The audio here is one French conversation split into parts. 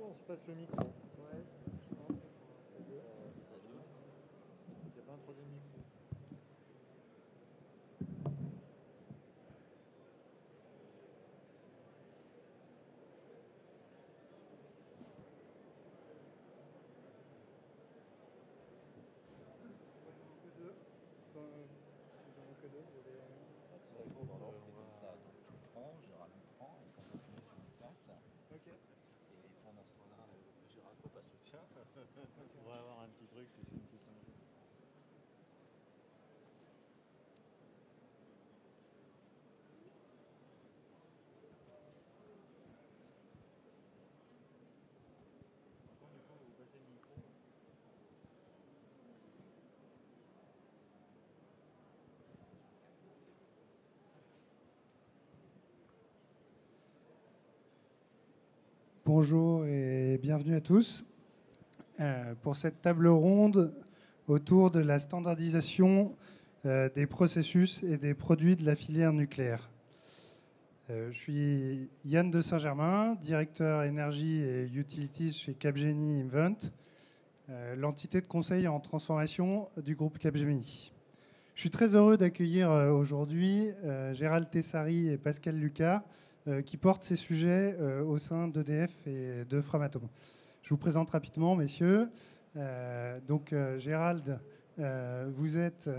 on se passe le micro. Ouais, je pense. Il n'y a pas un troisième micro. Alors, c'est comme ça. Donc, tu prends, Gérald le prend, et quand on finit, tu me passes. Ok. Et pendant ce temps-là, Gérald repasse le tien. On va avoir un petit truc, tu sais, une petite. Du coup, vous passez le micro. Bonjour et bienvenue à tous pour cette table ronde autour de la standardisation des processus et des produits de la filière nucléaire. Je suis Yann de Saint-Germain, directeur énergie et utilities chez Capgemini Invent, l'entité de conseil en transformation du groupe Capgemini. Je suis très heureux d'accueillir aujourd'hui Gérald Tessari et Pascal Lucas qui portent ces sujets au sein d'EDF et de Framatome. Je vous présente rapidement, messieurs. Gérald, vous êtes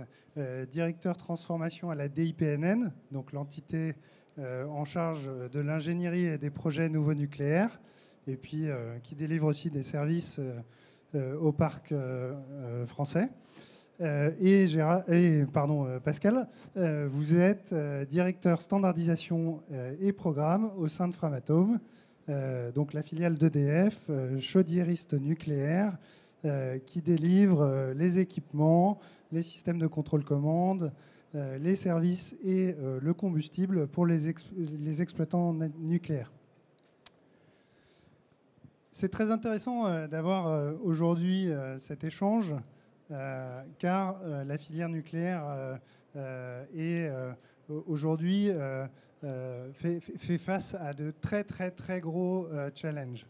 directeur transformation à la DIPNN, donc l'entité en charge de l'ingénierie et des projets nouveaux nucléaires, et puis qui délivre aussi des services au parc français. Pascal, vous êtes directeur standardisation et programme au sein de Framatome, donc la filiale d'EDF, chaudiériste nucléaire, qui délivre les équipements, les systèmes de contrôle-commande, les services et le combustible pour les exploitants nucléaires. C'est très intéressant d'avoir aujourd'hui cet échange. Car la filière nucléaire aujourd'hui fait face à de très gros challenges.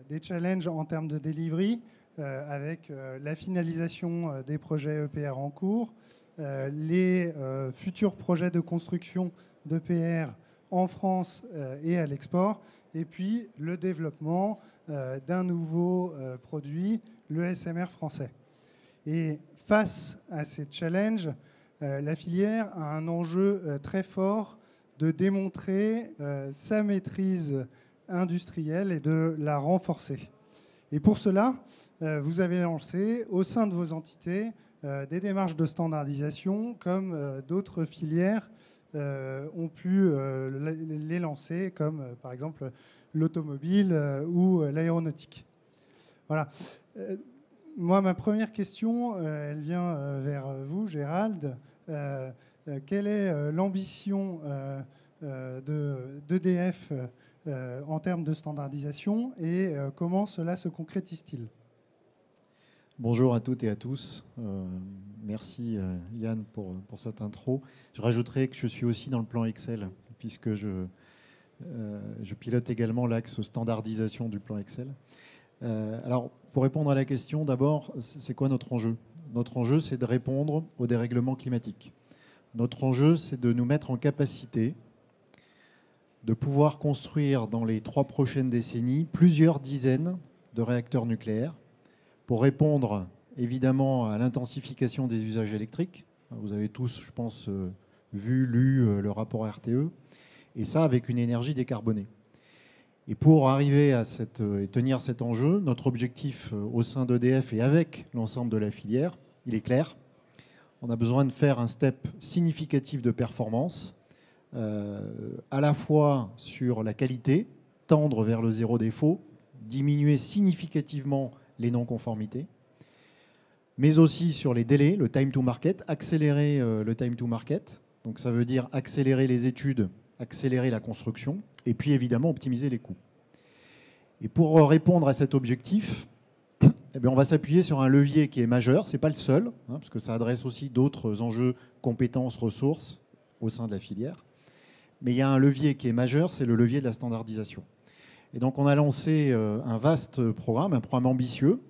Des challenges en termes de delivery avec la finalisation des projets EPR en cours, les futurs projets de construction d'EPR en France et à l'export, et puis le développement d'un nouveau produit, le SMR français. Et face à ces challenges, la filière a un enjeu très fort de démontrer sa maîtrise industrielle et de la renforcer. Et pour cela, vous avez lancé au sein de vos entités des démarches de standardisation comme d'autres filières ont pu les lancer, comme par exemple l'automobile ou l'aéronautique. Voilà. Moi, ma première question, elle vient vers vous, Gérald. Quelle est l'ambition d'EDF en termes de standardisation et comment cela se concrétise-t-il ? Bonjour à toutes et à tous. Merci Yann pour cette intro. Je rajouterai que je suis aussi dans le plan Excel, puisque je pilote également l'axe standardisation du plan Excel. Alors, pour répondre à la question, d'abord, c'est quoi notre enjeu ? Notre enjeu, c'est de répondre au dérèglement climatique. Notre enjeu, c'est de nous mettre en capacité de pouvoir construire dans les 3 prochaines décennies plusieurs dizaines de réacteurs nucléaires pour répondre évidemment à l'intensification des usages électriques. Vous avez tous, je pense, vu, lu le rapport RTE, et ça avec une énergie décarbonée. Et pour arriver à et tenir cet enjeu, notre objectif au sein d'EDF et avec l'ensemble de la filière, il est clair. On a besoin de faire un step significatif de performance, à la fois sur la qualité, tendre vers le zéro défaut, diminuer significativement les non-conformités, mais aussi sur les délais, le time to market, accélérer le time to market. Donc ça veut dire accélérer les études, accélérer la construction, et puis évidemment optimiser les coûts. Et pour répondre à cet objectif, eh bien, on va s'appuyer sur un levier qui est majeur. Ce n'est pas le seul, parce que ça adresse aussi d'autres enjeux, compétences, ressources au sein de la filière. Mais il y a un levier qui est majeur, c'est le levier de la standardisation. Et donc, on a lancé un vaste programme, un programme ambitieux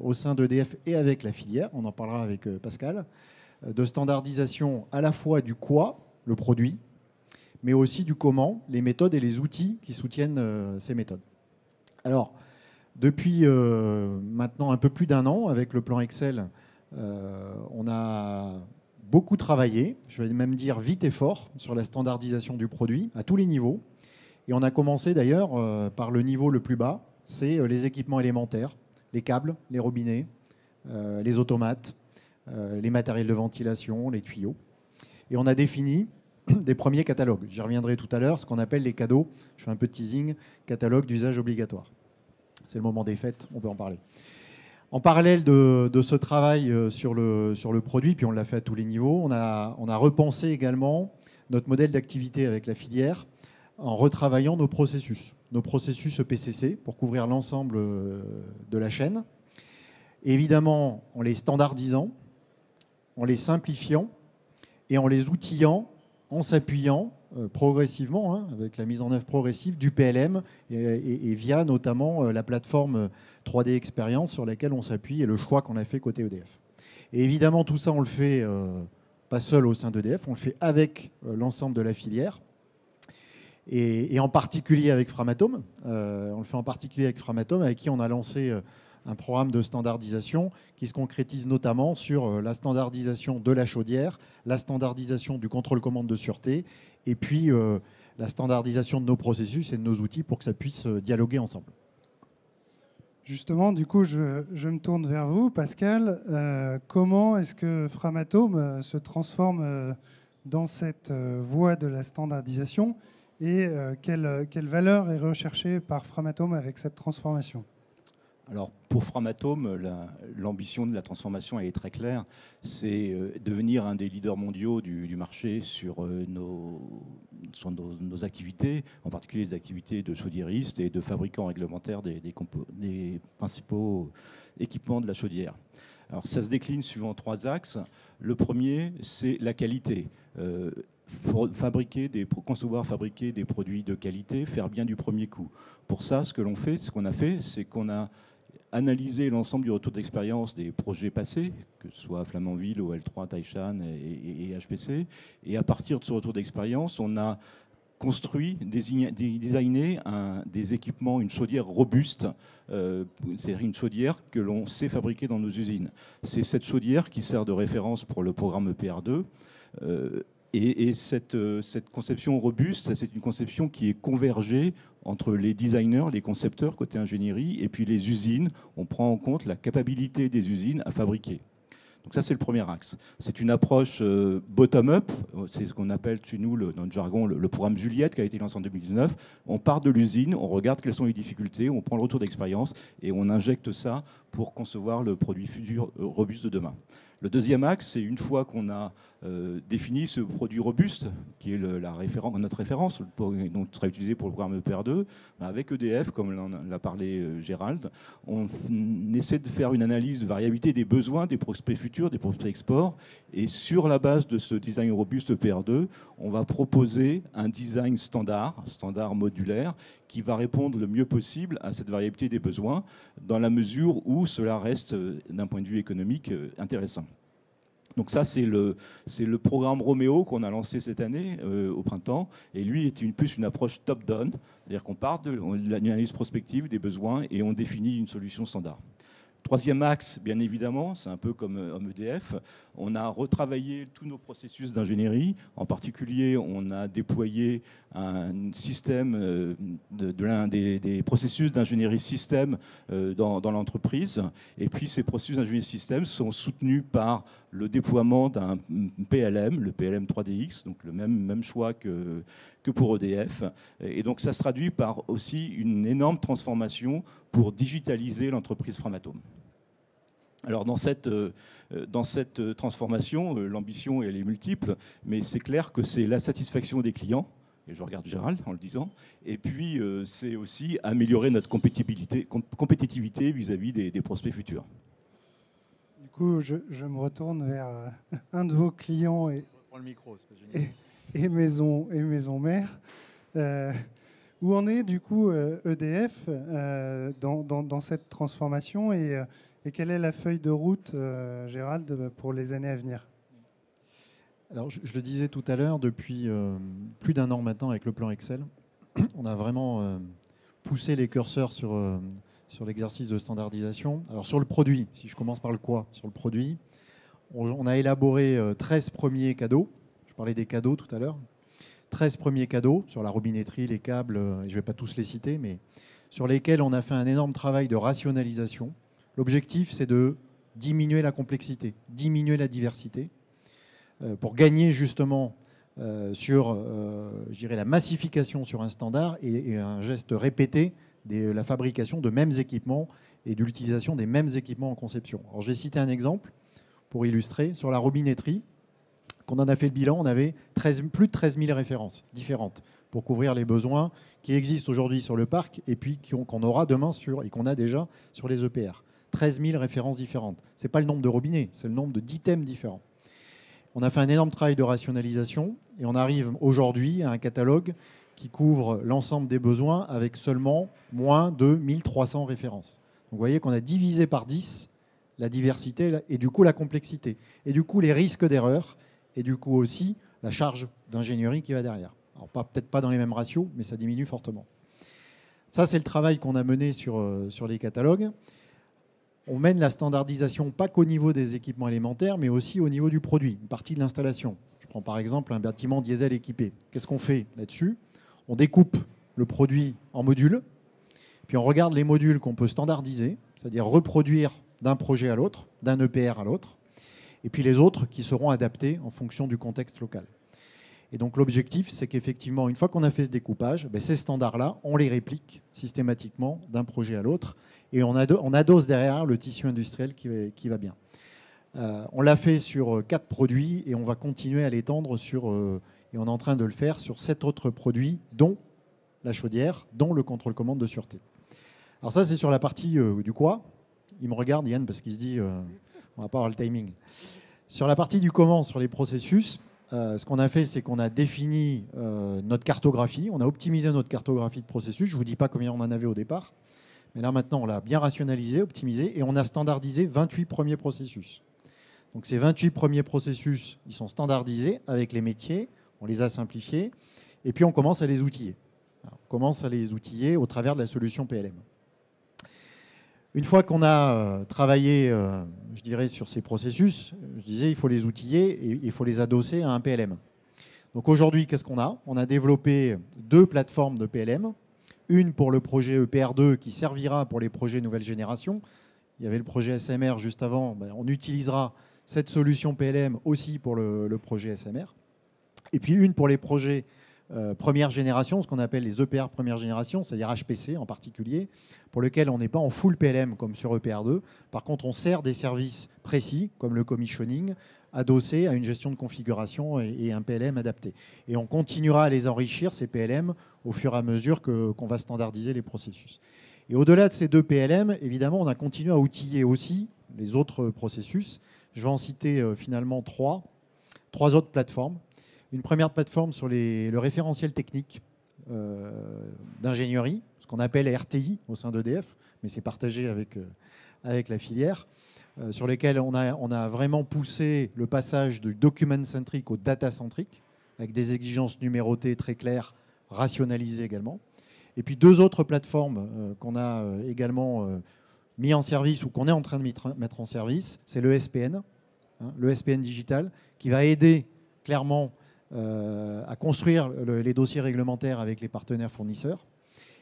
au sein d'EDF et avec la filière, on en parlera avec Pascal, de standardisation à la fois du quoi, le produit, mais aussi du comment, les méthodes et les outils qui soutiennent ces méthodes. Alors, depuis maintenant un peu plus d'un an, avec le plan Excel, on a beaucoup travaillé, je vais même dire vite et fort, sur la standardisation du produit à tous les niveaux. Et on a commencé d'ailleurs par le niveau le plus bas, c'est les équipements élémentaires, les câbles, les robinets, les automates, les matériels de ventilation, les tuyaux. Et on a défini des premiers catalogues. J'y reviendrai tout à l'heure, ce qu'on appelle les cadeaux, je fais un peu de teasing, catalogue d'usage obligatoire. C'est le moment des fêtes, on peut en parler. En parallèle de ce travail sur le produit, puis on l'a fait à tous les niveaux, on a repensé également notre modèle d'activité avec la filière en retravaillant nos processus EPCC pour couvrir l'ensemble de la chaîne. Et évidemment, en les standardisant, en les simplifiant et en les outillant, en s'appuyant progressivement, avec la mise en œuvre progressive du PLM et via notamment la plateforme 3D Experience sur laquelle on s'appuie et le choix qu'on a fait côté EDF. Et évidemment, tout ça, on le fait pas seul au sein d'EDF, on le fait avec l'ensemble de la filière. Et en particulier avec Framatome. On le fait en particulier avec Framatome, avec qui on a lancé un programme de standardisation qui se concrétise notamment sur la standardisation de la chaudière, la standardisation du contrôle-commande de sûreté, et puis la standardisation de nos processus et de nos outils pour que ça puisse dialoguer ensemble. Justement, du coup, je me tourne vers vous, Pascal. Comment est-ce que Framatome se transforme dans cette voie de la standardisation et quelle valeur est recherchée par Framatome avec cette transformation ? Alors pour Framatome, l'ambition de la transformation elle est très claire, c'est devenir un des leaders mondiaux du marché sur nos activités, en particulier les activités de chaudiéristes et de fabricants réglementaires des principaux équipements de la chaudière. Alors ça se décline suivant 3 axes. Le premier, c'est la qualité. Concevoir, fabriquer des produits de qualité, faire bien du premier coup. Pour ça, ce qu'on a fait, c'est qu'on a analysé l'ensemble du retour d'expérience des projets passés, que ce soit Flamanville, OL3, Taishan et HPC. Et à partir de ce retour d'expérience, on a construit, designé des équipements, une chaudière robuste, c'est-à-dire une chaudière que l'on sait fabriquer dans nos usines. C'est cette chaudière qui sert de référence pour le programme EPR2. Et cette conception robuste, c'est une conception qui est convergée entre les designers, les concepteurs côté ingénierie, et puis les usines. On prend en compte la capacité des usines à fabriquer. Donc ça, c'est le premier axe. C'est une approche bottom-up, c'est ce qu'on appelle chez nous, dans le jargon, le programme Juliette qui a été lancé en 2019. On part de l'usine, on regarde quelles sont les difficultés, on prend le retour d'expérience et on injecte ça pour concevoir le produit futur robuste de demain. Le deuxième axe, c'est une fois qu'on a défini ce produit robuste, qui est notre référence, donc sera utilisé pour le programme EPR2, avec EDF, comme l'a parlé Gérald, on essaie de faire une analyse de variabilité des besoins des prospects futurs, des prospects export, et sur la base de ce design robuste EPR2, on va proposer un design standard modulaire, qui va répondre le mieux possible à cette variabilité des besoins, dans la mesure où cela reste, d'un point de vue économique, intéressant. Donc ça, c'est le programme Roméo qu'on a lancé cette année, au printemps, et lui est plus une approche top-down, c'est-à-dire qu'on part de l'analyse prospective des besoins et on définit une solution standard. Troisième axe, bien évidemment, c'est un peu comme EDF, on a retravaillé tous nos processus d'ingénierie. En particulier, on a déployé un système, des processus d'ingénierie système dans l'entreprise. Et puis, ces processus d'ingénierie système sont soutenus par le déploiement d'un PLM, le PLM 3DX, donc le même choix que pour EDF. Et donc, ça se traduit par aussi une énorme transformation pour digitaliser l'entreprise Framatome. Alors dans cette transformation, l'ambition elle est multiple, mais c'est clair que c'est la satisfaction des clients, et je regarde Gérald en le disant, et puis c'est aussi améliorer notre compétitivité vis-à-vis des prospects futurs. Du coup, je me retourne vers un de vos clients et maison mère. Où en est du coup EDF dans cette transformation et quelle est la feuille de route, Gérald, pour les années à venir? Alors, je le disais tout à l'heure, depuis plus d'un an maintenant avec le plan Excel, on a vraiment poussé les curseurs sur l'exercice de standardisation. Alors, sur le produit, si je commence par le quoi, sur le produit, on a élaboré 13 premiers cadeaux. Je parlais des cadeaux tout à l'heure. 13 premiers cadeaux sur la robinetterie, les câbles, je ne vais pas tous les citer, mais sur lesquels on a fait un énorme travail de rationalisation. L'objectif, c'est de diminuer la complexité, diminuer la diversité, pour gagner justement sur je dirais, la massification sur un standard et un geste répété de la fabrication de mêmes équipements et de l'utilisation des mêmes équipements en conception. Alors, je vais citer un exemple pour illustrer. Sur la robinetterie, quand on a fait le bilan, on avait plus de 13 000 références différentes pour couvrir les besoins qui existent aujourd'hui sur le parc et puis qu'on aura demain et qu'on a déjà sur les EPR. 13 000 références différentes. Ce n'est pas le nombre de robinets, c'est le nombre d'items différents. On a fait un énorme travail de rationalisation et on arrive aujourd'hui à un catalogue qui couvre l'ensemble des besoins avec seulement moins de 1300 références. Donc vous voyez qu'on a divisé par 10 la diversité et du coup la complexité et du coup les risques d'erreur et du coup aussi la charge d'ingénierie qui va derrière. Alors peut-être pas dans les mêmes ratios, mais ça diminue fortement. Ça, c'est le travail qu'on a mené sur les catalogues. On mène la standardisation pas qu'au niveau des équipements élémentaires, mais aussi au niveau du produit, une partie de l'installation. Je prends par exemple un bâtiment diesel équipé. Qu'est-ce qu'on fait là-dessus? On découpe le produit en modules, puis on regarde les modules qu'on peut standardiser, c'est-à-dire reproduire d'un projet à l'autre, d'un EPR à l'autre, et puis les autres qui seront adaptés en fonction du contexte local. Et donc l'objectif, c'est qu'effectivement, une fois qu'on a fait ce découpage, ces standards-là, on les réplique systématiquement d'un projet à l'autre, et on adosse derrière le tissu industriel qui va bien. On l'a fait sur 4 produits, et on va continuer à l'étendre et on est en train de le faire sur 7 autres produits, dont la chaudière, dont le contrôle-commande de sûreté. Alors ça, c'est sur la partie du quoi. Il me regarde, Yann, parce qu'il se dit... on va pas avoir le timing. Sur la partie du comment, sur les processus, ce qu'on a fait, c'est qu'on a défini notre cartographie. On a optimisé notre cartographie de processus. Je ne vous dis pas combien on en avait au départ. Mais là, maintenant, on l'a bien rationalisé, optimisé. Et on a standardisé 28 premiers processus. Donc, ces 28 premiers processus, ils sont standardisés avec les métiers. On les a simplifiés. Et puis, on commence à les outiller. Alors, on commence à les outiller au travers de la solution PLM. Une fois qu'on a travaillé, je dirais, sur ces processus, je disais, il faut les outiller et il faut les adosser à un PLM. Donc aujourd'hui, qu'est-ce qu'on a? On a développé 2 plateformes de PLM. Une pour le projet EPR2 qui servira pour les projets nouvelle génération. Il y avait le projet SMR juste avant. On utilisera cette solution PLM aussi pour le projet SMR. Et puis une pour les projets première génération, ce qu'on appelle les EPR première génération, c'est-à-dire HPC en particulier, pour lequel on n'est pas en full PLM comme sur EPR2. Par contre, on sert des services précis, comme le commissioning, adossé à une gestion de configuration et un PLM adapté. Et on continuera à les enrichir, ces PLM, au fur et à mesure qu'on va standardiser les processus. Et au-delà de ces 2 PLM, évidemment, on a continué à outiller aussi les autres processus. Je vais en citer finalement 3 autres plateformes. Une première plateforme sur le référentiel technique d'ingénierie, ce qu'on appelle RTI au sein d'EDF, mais c'est partagé avec la filière, sur lesquels on a vraiment poussé le passage du document-centric au data-centric, avec des exigences numérotées très claires, rationalisées également. Et puis 2 autres plateformes qu'on a également mis en service ou qu'on est en train de mettre en service, c'est le SPN, le SPN digital, qui va aider clairement à construire les dossiers réglementaires avec les partenaires fournisseurs.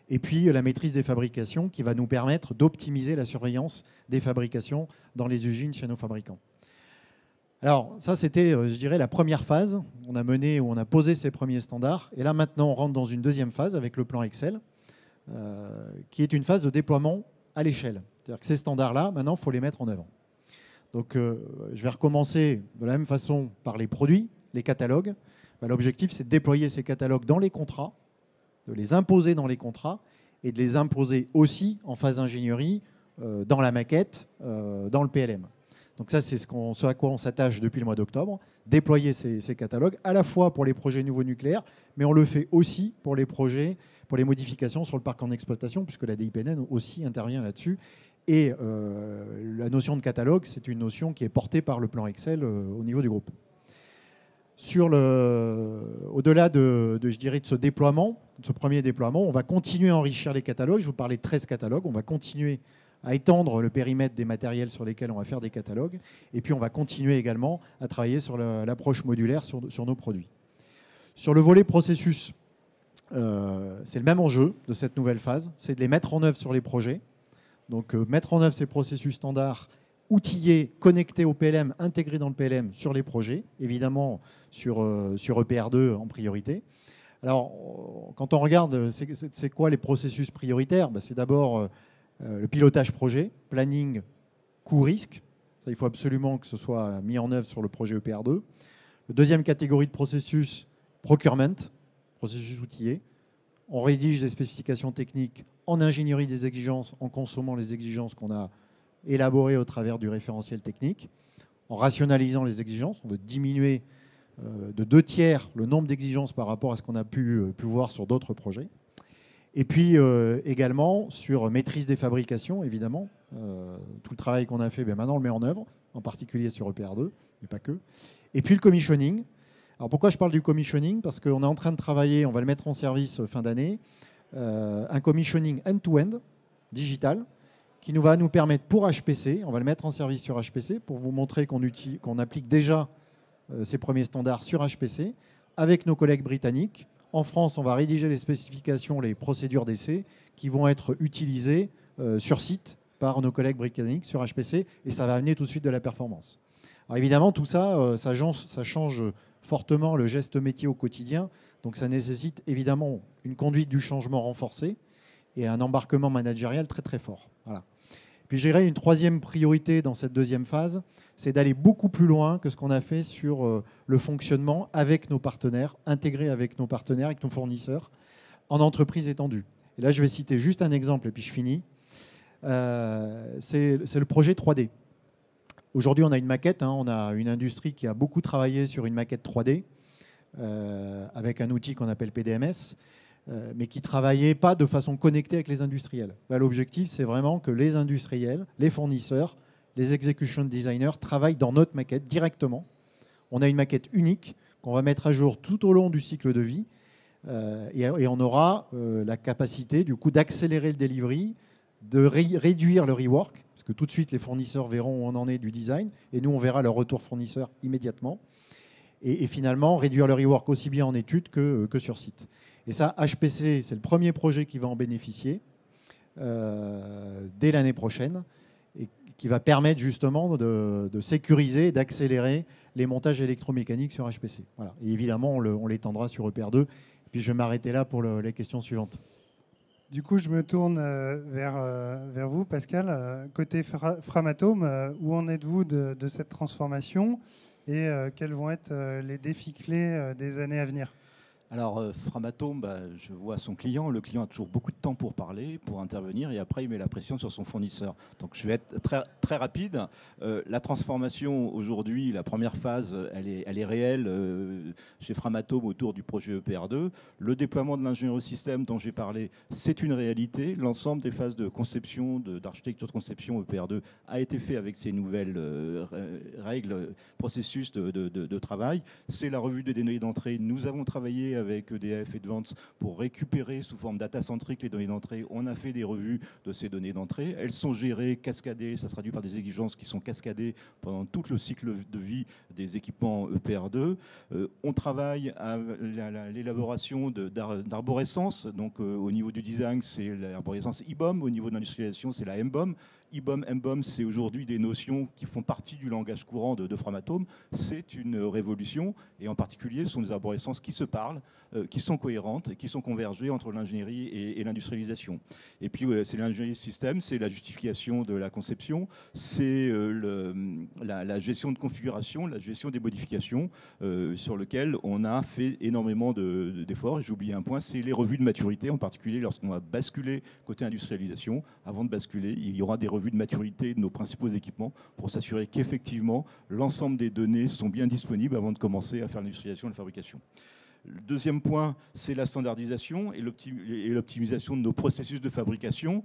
Et puis la maîtrise des fabrications qui va nous permettre d'optimiser la surveillance des fabrications dans les usines chez nos fabricants. Alors ça, c'était, je dirais, la première phase. On a mené ou on a posé ces premiers standards. Et là, maintenant, on rentre dans une deuxième phase avec le plan Excel, qui est une phase de déploiement à l'échelle. C'est-à-dire que ces standards-là, maintenant, il faut les mettre en œuvre. Donc, je vais recommencer de la même façon par les produits, les catalogues. L'objectif, c'est de déployer ces catalogues dans les contrats, de les imposer dans les contrats et de les imposer aussi en phase d'ingénierie, dans la maquette, dans le PLM. Donc ça, c'est ce à quoi on s'attache depuis le mois d'octobre, déployer ces catalogues, à la fois pour les projets nouveaux nucléaires, mais on le fait aussi pour les projets, pour les modifications sur le parc en exploitation, puisque la DIPNN aussi intervient là-dessus. Et la notion de catalogue, c'est une notion qui est portée par le plan Excel au niveau du groupe. Au-delà de ce déploiement, de ce premier déploiement, on va continuer à enrichir les catalogues. Je vous parlais de 13 catalogues. On va continuer à étendre le périmètre des matériels sur lesquels on va faire des catalogues. Et puis, on va continuer également à travailler sur l'approche modulaire sur nos produits. Sur le volet processus, c'est le même enjeu de cette nouvelle phase. C'est de les mettre en œuvre sur les projets. Donc, mettre en œuvre ces processus standards, outillés, connectés au PLM, intégrés dans le PLM sur les projets, évidemment sur EPR2 en priorité. Alors, quand on regarde, c'est quoi les processus prioritaires? C'est d'abord le pilotage projet, planning, coût-risque. Ça, il faut absolument que ce soit mis en œuvre sur le projet EPR2. La deuxième catégorie de processus, procurement, processus outillé. On rédige des spécifications techniques en ingénierie des exigences, en consommant les exigences qu'on a élaborées au travers du référentiel technique, en rationalisant les exigences. On veut diminuer de 2/3 le nombre d'exigences par rapport à ce qu'on a pu voir sur d'autres projets. Et puis également sur maîtrise des fabrications, évidemment. Tout le travail qu'on a fait, maintenant on le met en œuvre, en particulier sur EPR2, mais pas que. Et puis le commissioning. Alors pourquoi je parle du commissioning? Parce qu'on est en train de travailler, on va le mettre en service fin d'année, un commissioning end-to-end, digital, qui va nous permettre pour HPC, on va le mettre en service sur HPC pour vous montrer qu'on applique déjà ces premiers standards sur HPC avec nos collègues britanniques. En France, on va rédiger les spécifications, les procédures d'essai qui vont être utilisées sur site par nos collègues britanniques sur HPC et ça va amener tout de suite de la performance. Alors évidemment, tout ça, ça change fortement le geste métier au quotidien. Donc ça nécessite évidemment une conduite du changement renforcée et un embarquement managérial très très fort. Voilà. Puis j'irai une troisième priorité dans cette deuxième phase, c'est d'aller beaucoup plus loin que ce qu'on a fait sur le fonctionnement avec nos partenaires, intégré avec nos partenaires, avec nos fournisseurs, en entreprise étendue. Et là, je vais citer juste un exemple et puis je finis. C'est le projet 3D. Aujourd'hui, on a une maquette, on a une industrie qui a beaucoup travaillé sur une maquette 3D avec un outil qu'on appelle PDMS, mais qui ne travaillait pas de façon connectée avec les industriels. Là, l'objectif, c'est vraiment que les industriels, les fournisseurs, les execution designers travaillent dans notre maquette directement. On a une maquette unique qu'on va mettre à jour tout au long du cycle de vie et on aura la capacité, du coup, d'accélérer le delivery, de réduire le rework, parce que tout de suite, les fournisseurs verront où on en est du design et nous, on verra leur retour fournisseur immédiatement. Et finalement, réduire le rework aussi bien en études que sur site. Et ça, HPC, c'est le premier projet qui va en bénéficier dès l'année prochaine et qui va permettre justement de sécuriser, d'accélérer les montages électromécaniques sur HPC. Voilà. Et évidemment, on l'étendra sur EPR2. Et puis, je vais m'arrêter là pour les questions suivantes. Du coup, je me tourne vers vous, Pascal. Côté Framatome, où en êtes-vous de cette transformation et quels vont être les défis clés des années à venir? Alors, Framatome, je vois son client. Le client a toujours beaucoup de temps pour parler, pour intervenir, et après, il met la pression sur son fournisseur. Donc, je vais être très, très rapide. La transformation, aujourd'hui, la première phase, elle est réelle chez Framatome autour du projet EPR2. Le déploiement de l'ingénierie système dont j'ai parlé, c'est une réalité. L'ensemble des phases de conception, d'architecture de conception EPR2 a été fait avec ces nouvelles règles, processus de travail. C'est la revue des données d'entrée. Nous avons travaillé avec EDF Advance pour récupérer sous forme data-centrique les données d'entrée. On a fait des revues de ces données d'entrée. Elles sont gérées, cascadées, ça se traduit par des exigences qui sont cascadées pendant tout le cycle de vie des équipements EPR2. On travaille à l'élaboration d'arborescence. Donc au niveau du design, c'est l'arborescence IBOM. Au niveau de l'industrialisation, c'est la MBOM. IBOM, MBOM, c'est aujourd'hui des notions qui font partie du langage courant de Framatome. C'est une révolution, et en particulier, ce sont des arborescences qui se parlent, qui sont cohérentes et qui sont convergées entre l'ingénierie et l'industrialisation. Et puis, c'est l'ingénierie système, c'est la justification de la conception, c'est la gestion de configuration, la gestion des modifications, sur lequel on a fait énormément d'efforts. J'ai oublié un point, c'est les revues de maturité, en particulier lorsqu'on va basculer côté industrialisation. Avant de basculer, il y aura des revues revue de maturité de nos principaux équipements pour s'assurer qu'effectivement, l'ensemble des données sont bien disponibles avant de commencer à faire l'industrialisation et la fabrication. Le deuxième point, c'est la standardisation et l'optimisation de nos processus de fabrication.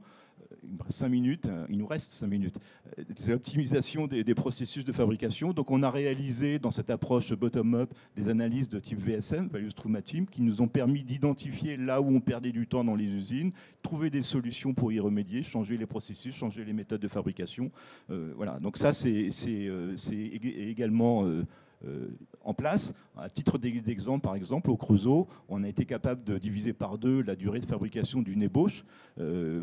Il me reste 5 minutes, il nous reste 5 minutes. C'est l'optimisation des processus de fabrication. Donc on a réalisé dans cette approche bottom-up des analyses de type VSM, Value Stream Mapping, qui nous ont permis d'identifier là où on perdait du temps dans les usines, trouver des solutions pour y remédier, changer les processus, changer les méthodes de fabrication. Voilà. Donc ça, c'est également en place. À titre d'exemple, par exemple, au Creusot, on a été capable de diviser par 2 la durée de fabrication d'une ébauche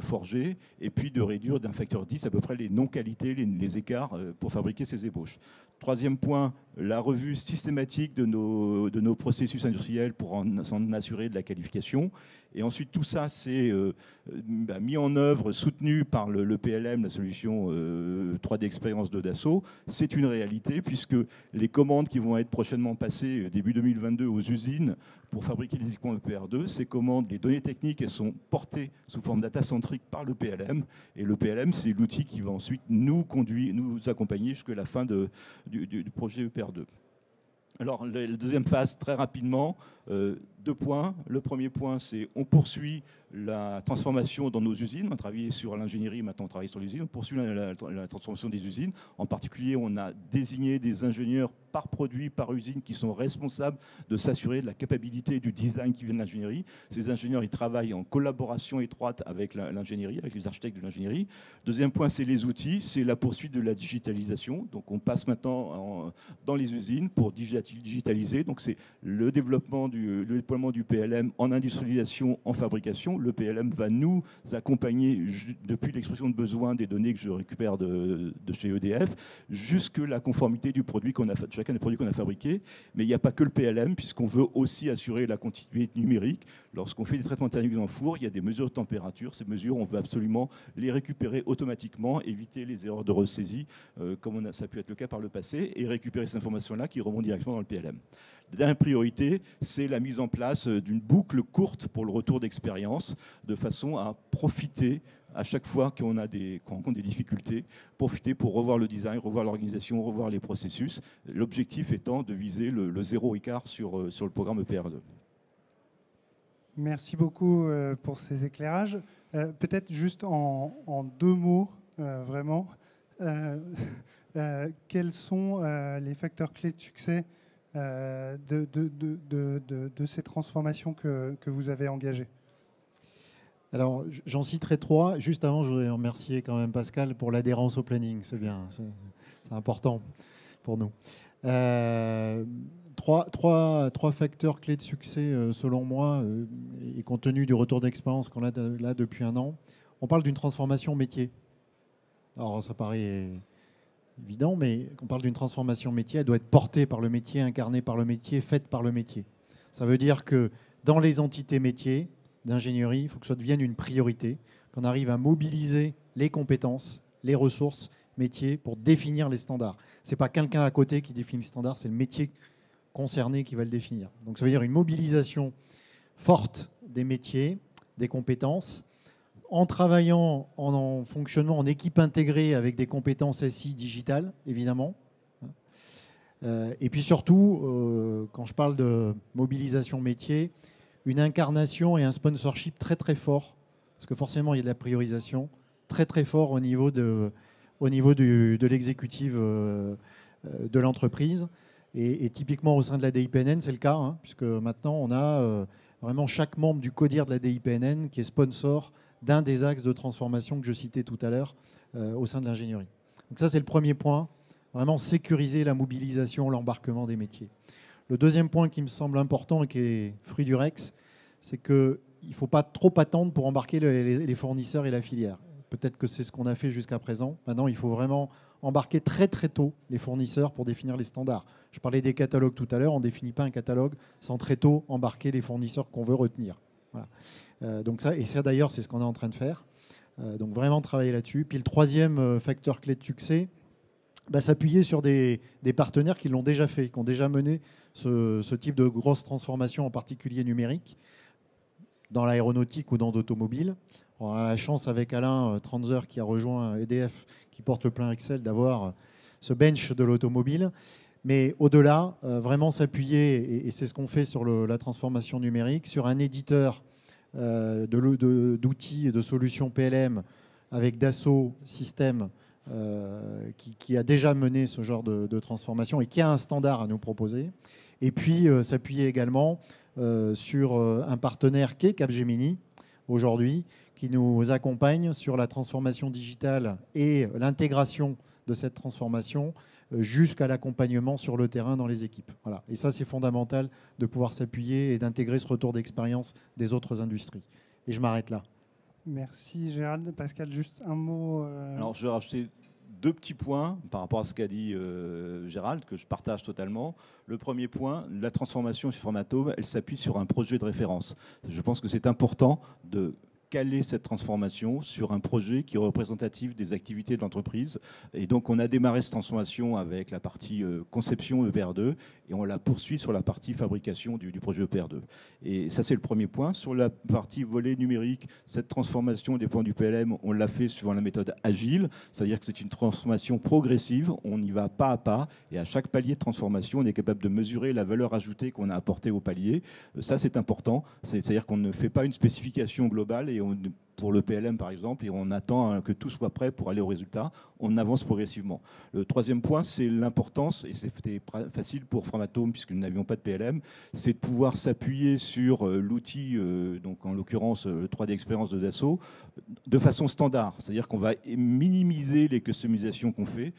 forgée et puis de réduire d'un facteur 10 à peu près les non-qualités, les écarts pour fabriquer ces ébauches. Troisième point, la revue systématique de nos processus industriels pour s'en assurer de la qualification. Et ensuite, tout ça, c'est mis en œuvre, soutenu par le PLM, la solution 3D Expérience de Dassault. C'est une réalité, puisque les commandes qui vont être prochainement passées début 2022 aux usines pour fabriquer les équipements EPR2, ces commandes, les données techniques, elles sont portées sous forme data-centrique par le PLM. Et le PLM, c'est l'outil qui va ensuite nous accompagner jusqu'à la fin du projet EPR2. Alors, la deuxième phase, très rapidement, 2 points. Le premier point, c'est on poursuit la transformation dans nos usines. On a travaillé sur l'ingénierie, maintenant on travaille sur l'usine. On poursuit la transformation des usines. En particulier, on a désigné des ingénieurs par produit, par usine, qui sont responsables de s'assurer de la capacité du design qui vient de l'ingénierie. Ces ingénieurs, ils travaillent en collaboration étroite avec l'ingénierie, avec les architectes de l'ingénierie. Deuxième point, c'est les outils, c'est la poursuite de la digitalisation. Donc on passe maintenant dans les usines pour digitaliser. Donc c'est le déploiement du PLM en industrialisation, en fabrication. Le PLM va nous accompagner depuis l'expression de besoin des données que je récupère de chez EDF, jusque la conformité du produit chacun des produits qu'on a fabriqués. Mais il n'y a pas que le PLM, puisqu'on veut aussi assurer la continuité numérique. Lorsqu'on fait des traitements thermiques dans le four, il y a des mesures de température. Ces mesures, on veut absolument les récupérer automatiquement, éviter les erreurs de ressaisie, comme ça a pu être le cas par le passé, et récupérer ces informations-là qui remontent directement dans le PLM. La dernière priorité, c'est la mise en place d'une boucle courte pour le retour d'expérience, de façon à profiter à chaque fois qu'on rencontre des difficultés, profiter pour revoir le design, revoir l'organisation, revoir les processus. L'objectif étant de viser le zéro écart sur le programme EPR2. Merci beaucoup pour ces éclairages. Peut-être juste en 2 mots, vraiment, quels sont les facteurs clés de succès de ces transformations que vous avez engagées? Alors, j'en citerai 3. Juste avant, je voudrais remercier quand même Pascal pour l'adhérence au planning. C'est bien, c'est important pour nous. 3 facteurs clés de succès, selon moi, et compte tenu du retour d'expérience qu'on a là depuis 1 an. On parle d'une transformation métier. Alors, ça paraît évident, mais quand on parle d'une transformation métier, elle doit être portée par le métier, incarnée par le métier, faite par le métier. Ça veut dire que dans les entités métiers d'ingénierie, il faut que ça devienne une priorité, qu'on arrive à mobiliser les compétences, les ressources métiers pour définir les standards. Ce n'est pas quelqu'un à côté qui définit le standard, c'est le métier concerné qui va le définir. Donc ça veut dire une mobilisation forte des métiers, des compétences, en travaillant en fonctionnement en équipe intégrée avec des compétences SI digitales, évidemment. Et puis surtout, quand je parle de mobilisation métier, une incarnation et un sponsorship très très fort, parce que forcément il y a de la priorisation, très très fort au niveau de l'exécutive de l'entreprise. Et typiquement au sein de la DIPNN, c'est le cas, hein, puisque maintenant on a vraiment chaque membre du CODIR de la DIPNN qui est sponsor d'un des axes de transformation que je citais tout à l'heure au sein de l'ingénierie. Donc ça, c'est le premier point, vraiment sécuriser la mobilisation, l'embarquement des métiers. Le deuxième point qui me semble important et qui est fruit du REX, c'est qu'il ne faut pas trop attendre pour embarquer les fournisseurs et la filière. Peut-être que c'est ce qu'on a fait jusqu'à présent. Maintenant, il faut vraiment embarquer très très tôt les fournisseurs pour définir les standards. Je parlais des catalogues tout à l'heure, on ne définit pas un catalogue sans très tôt embarquer les fournisseurs qu'on veut retenir. Voilà. Donc ça, et ça d'ailleurs, c'est ce qu'on est en train de faire. Donc vraiment travailler là-dessus. Puis le troisième facteur clé de succès, s'appuyer sur des partenaires qui l'ont déjà fait, qui ont déjà mené ce type de grosse transformation, en particulier numérique, dans l'aéronautique ou dans l'automobile. On a la chance avec Alain Tranzer qui a rejoint EDF, qui porte le plan Excel, d'avoir ce bench de l'automobile. Mais au-delà, vraiment s'appuyer, et c'est ce qu'on fait sur la transformation numérique, sur un éditeur d'outils et de solutions PLM avec Dassault Systèmes qui a déjà mené ce genre de transformation et qui a un standard à nous proposer. Et puis s'appuyer également sur un partenaire qui est Capgemini aujourd'hui, qui nous accompagne sur la transformation digitale et l'intégration de cette transformation jusqu'à l'accompagnement sur le terrain dans les équipes. Voilà. Et ça, c'est fondamental de pouvoir s'appuyer et d'intégrer ce retour d'expérience des autres industries. Et je m'arrête là. Merci Gérald. Pascal, juste un mot. Alors, je vais rajouter deux petits points par rapport à ce qu'a dit Gérald, que je partage totalement. Le premier point, la transformation chez Framatome, elle s'appuie sur un projet de référence. Je pense que c'est important de caler cette transformation sur un projet qui est représentatif des activités de l'entreprise. Et donc, on a démarré cette transformation avec la partie conception EPR2 et on la poursuit sur la partie fabrication du projet EPR2. Et ça, c'est le premier point. Sur la partie volet numérique, cette transformation des points du PLM, on l'a fait suivant la méthode agile, c'est-à-dire que c'est une transformation progressive, on y va pas à pas, et à chaque palier de transformation, on est capable de mesurer la valeur ajoutée qu'on a apportée au palier. Ça, c'est important, c'est-à-dire qu'on ne fait pas une spécification globale et pour le PLM par exemple, et on attend que tout soit prêt pour aller au résultat, on avance progressivement. Le troisième point, c'est l'importance, et c'était facile pour Framatome puisque nous n'avions pas de PLM, c'est de pouvoir s'appuyer sur l'outil, donc en l'occurrence le 3D Experience de Dassault, de façon standard. C'est-à-dire qu'on va minimiser les customisations qu'on fait,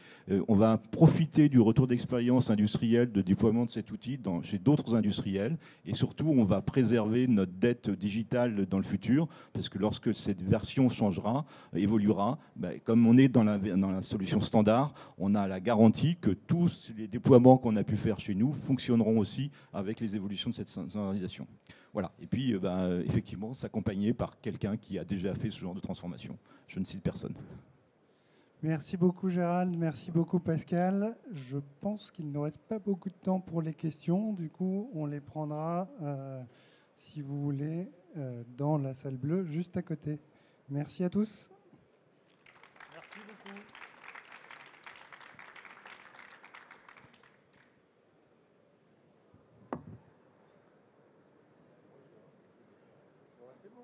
on va profiter du retour d'expérience industrielle de déploiement de cet outil chez d'autres industriels, et surtout on va préserver notre dette digitale dans le futur, parce que lorsque cette version changera, évoluera, comme on est dans la solution standard, on a la garantie que tous les déploiements qu'on a pu faire chez nous fonctionneront aussi avec les évolutions de cette standardisation. Voilà. Et puis, effectivement, s'accompagner par quelqu'un qui a déjà fait ce genre de transformation. Je ne cite personne. Merci beaucoup Gérald, merci beaucoup Pascal. Je pense qu'il ne reste pas beaucoup de temps pour les questions. Du coup, on les prendra, si vous voulez, dans la salle bleue, juste à côté. Merci à tous. Merci beaucoup. C'est bon.